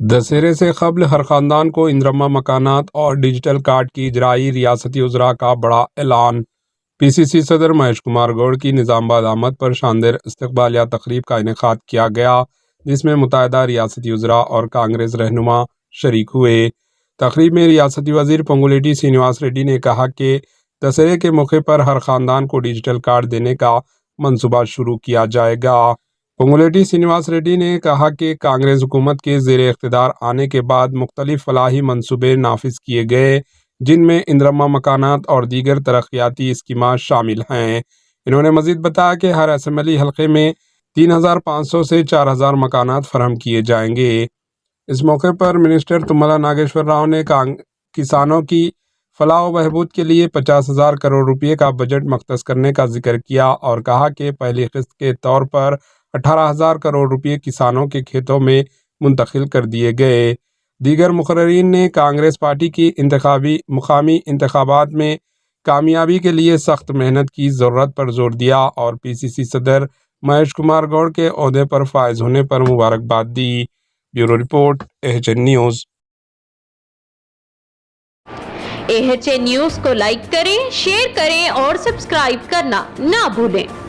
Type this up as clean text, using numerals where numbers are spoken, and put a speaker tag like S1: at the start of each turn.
S1: دسہرے سے قبل ہر خاندان کو اندرما مکانات اور ڈیجیٹل کارڈ کی اجرائی، ریاستی وزراء کا بڑا اعلان۔ پی سی سی صدر مہیش کمار گوڑ کی نظام آباد آمد پر شاندار استقبالیہ تقریب کا انعقاد کیا گیا، جس میں متعدد ریاستی وزراء اور کانگریس رہنما شریک ہوئے۔ تقریب میں ریاستی وزیر پونگولیٹی سرینواس ریڈی نے کہا کہ دسہرے کے موقع پر ہر خاندان کو ڈیجیٹل کارڈ دینے کا منصوبہ شروع کیا جائے گا۔ پونگولیٹی سرینواس ریڈی نے کہا کہ کانگریس حکومت کے زیر اقتدار آنے کے بعد مختلف فلاحی منصوبے نافذ کیے گئے، جن میں اندرما مکانات اور دیگر ترقیاتی اسکیمات شامل ہیں۔ انہوں نے مزید بتایا کہ ہر اسمبلی حلقے میں 3500 سے 4000 مکانات فراہم کیے جائیں گے۔ اس موقع پر منسٹر تملا ناگیشور راؤ نے کسانوں کی فلاح و بہبود کے لیے 50,000 کروڑ روپے کا بجٹ مختص کرنے کا ذکر کیا اور کہا کہ پہلی قسط کے طور پر 18,000 کروڑ روپے کسانوں کے کھیتوں میں منتقل کر دیے گئے۔ دیگر مقررین نے کانگریس پارٹی کی مقامی انتخابات میں کامیابی کے لیے سخت محنت کی ضرورت پر زور دیا اور پی سی سی صدر مہیش کمار گوڑ کے عہدے پر فائز ہونے پر مبارکباد دی۔ Bureau report AHN news.
S2: AHN news کو لائک کریں، شیئر کریں اور سبسکرائب کرنا نہ بھولیں۔